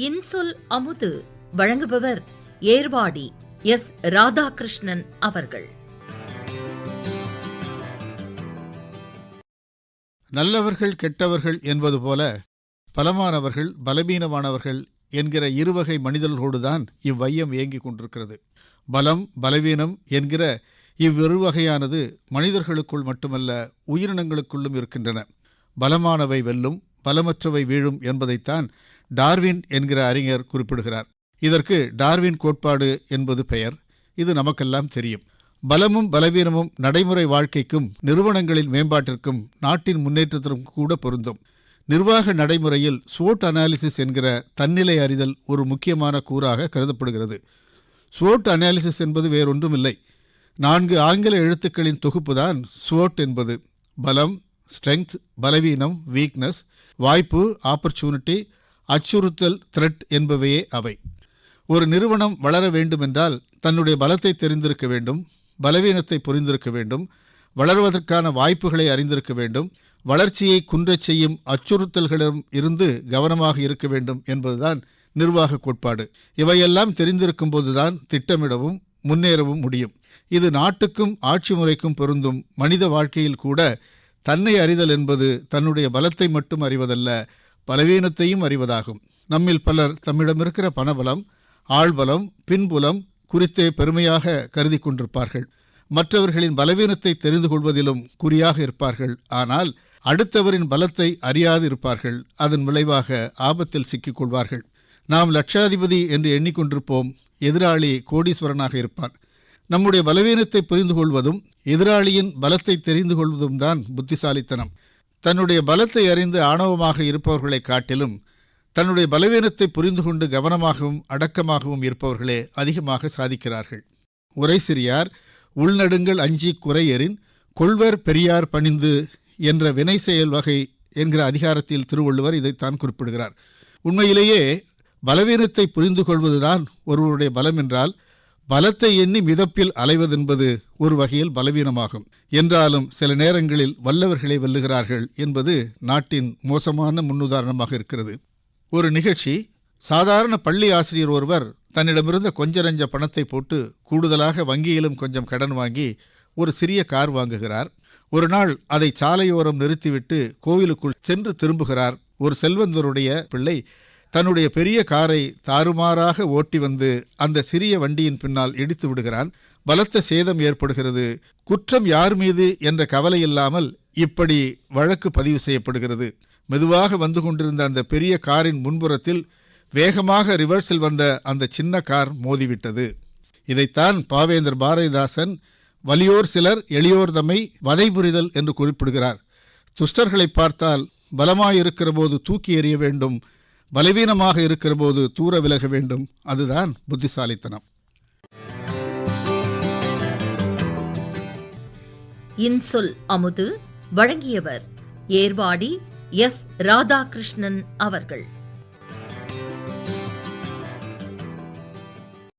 இன்சொல் அமுது வழங்குபவர் ஏர்வாடி எஸ். ராதாகிருஷ்ணன் அவர்கள். நல்லவர்கள் கெட்டவர்கள் என்பது போல பலமானவர்கள் பலவீனமானவர்கள் என்கிற இருவகை மனிதர்களோடுதான் இவ்வையம் இயங்கிக் கொண்டிருக்கிறது. பலம் பலவீனம் என்கிற இவ்விருவகையானது மனிதர்களுக்குள் மட்டுமல்ல உயிரினங்களுக்குள்ளும் இருக்கின்றன. பலமானவை வெல்லும், பலமற்றவை வீழும் என்பதைத்தான் டார்வின் என்கிற அறிஞர் குறிப்பிடுகிறார். இதற்கு டார்வின் கோட்பாடு என்பது பெயர். இது நமக்கெல்லாம் தெரியும். பலமும் பலவீனமும் நடைமுறை வாழ்க்கைக்கும் நிறுவனங்களின் மேம்பாட்டிற்கும் நாட்டின் முன்னேற்றத்திற்கும் கூட பொருந்தும். நிர்வாக நடைமுறையில் ஸ்வோட் அனாலிசிஸ் என்கிற தன்னிலை அறிதல் ஒரு முக்கியமான கூறாக கருதப்படுகிறது. ஸ்வோட் அனாலிசிஸ் என்பது வேறொன்றுமில்லை, 4 ஆங்கில எழுத்துக்களின் தொகுப்புதான் ஸ்வோட் என்பது. பலம் ஸ்ட்ரெங்த், பலவீனம் வீக்னஸ், வாய்ப்பு ஆப்பர்ச்சுனிட்டி, அச்சுறுத்தல் த்ரெட் என்பவையே அவை. ஒரு நிறுவனம் வளர வேண்டுமென்றால் தன்னுடைய பலத்தை தெரிந்திருக்க வேண்டும், பலவீனத்தை புரிந்திருக்க வேண்டும், வளர்வதற்கான வாய்ப்புகளை அறிந்திருக்க வேண்டும், வளர்ச்சியை குன்றச் செய்யும் அச்சுறுத்தல்களிடம் இருந்து கவனமாக இருக்க வேண்டும் என்பதுதான் நிர்வாக கோட்பாடு. இவையெல்லாம் தெரிந்திருக்கும் போதுதான் திட்டமிடவும் முன்னேறவும் முடியும். இது நாட்டுக்கும் ஆட்சி முறைக்கும் பொருந்தும். மனித வாழ்க்கையில் கூட தன்னை அறிதல் என்பது தன்னுடைய பலத்தை மட்டும் அறிவதல்ல, பலவீனத்தையும் அறிவதாகும். நம்மில் பலர் தம்மிடமிருக்கிற பணபலம், ஆள்பலம், பின்புலம் குறித்தே பெருமையாக கருதி கொண்டிருப்பார்கள். மற்றவர்களின் பலவீனத்தை தெரிந்து கொள்வதிலும் குறியாக இருப்பார்கள். ஆனால் அடுத்தவரின் பலத்தை அறியாது இருப்பார்கள். அதன் விளைவாக ஆபத்தில் சிக்கிக் கொள்வார்கள். நாம் லட்சாதிபதி என்று எண்ணிக்கொண்டிருப்போம், எதிராளி கோடீஸ்வரனாக இருப்பான். நம்முடைய பலவீனத்தை புரிந்து கொள்வதும் எதிராளியின் பலத்தை தெரிந்து கொள்வதும் தான் புத்திசாலித்தனம். தன்னுடைய பலத்தை அறிந்து ஆணவமாக இருப்பவர்களை காட்டிலும் தன்னுடைய பலவீனத்தை புரிந்து கொண்டு கவனமாகவும் அடக்கமாகவும் இருப்பவர்களே அதிகமாக சாதிக்கிறார்கள். உரை சிறியார் உள்நடுங்கள் அஞ்சி குறையரின் கொள்வர் பெரியார் பணிந்து என்ற வினை செயல் வகை என்கிற அதிகாரத்தில் திருவள்ளுவர் இதைத்தான் குறிப்பிடுகிறார். உண்மையிலேயே பலவீனத்தை புரிந்து கொள்வதுதான் ஒருவருடைய பலம் என்றால், பலத்தை எண்ணி மிதப்பில் அலைவதென்பது ஒரு வகையில் பலவீனமாகும். என்றாலும் சில நேரங்களில் வல்லவர்களை வெல்லுகிறார்கள் என்பது நாட்டின் மோசமான முன்னுதாரணமாக இருக்கிறது. ஒரு நிகழ்ச்சி, சாதாரண பள்ளி ஆசிரியர் ஒருவர் தன்னிடமிருந்த கொஞ்ச நஞ்ச பணத்தை போட்டு கூடுதலாக வங்கியிலும் கொஞ்சம் கடன் வாங்கி ஒரு சிறிய கார் வாங்குகிறார். ஒரு நாள் அதை சாலையோரம் நிறுத்திவிட்டு கோவிலுக்குள் சென்று திரும்புகிறார். ஒரு செல்வந்தருடைய பிள்ளை தன்னுடைய பெரிய காரை தாறுமாறாக ஓட்டி வந்து அந்த சிறிய வண்டியின் பின்னால் இடித்து விடுகிறான். பலத்த சேதம் ஏற்படுகிறது. குற்றம் யார் மீது என்ற கவலை இல்லாமல் இப்படி வழக்கு பதிவு செய்யப்படுகிறது. மெதுவாக வந்து கொண்டிருந்த அந்த பெரிய காரின் முன்புறத்தில் வேகமாக ரிவர்ஸில் வந்த அந்த சின்ன கார் மோதிவிட்டது. இதைத்தான் பாவேந்தர் பாரதிதாசன் வலியோர் சிலர் எளியோர் தம்மை வதை புரிதல் என்று குறிப்பிடுகிறார். துஷ்டர்களை பார்த்தால் பலமாயிருக்கிற போது தூக்கி எறிய வேண்டும், பலவீனமாக இருக்கிற போது தூர விலக வேண்டும். அதுதான் புத்திசாலித்தனம். இன்சொல் அமுது வழங்கியவர் ஏர்வாடி எஸ். ராதாகிருஷ்ணன் அவர்கள்.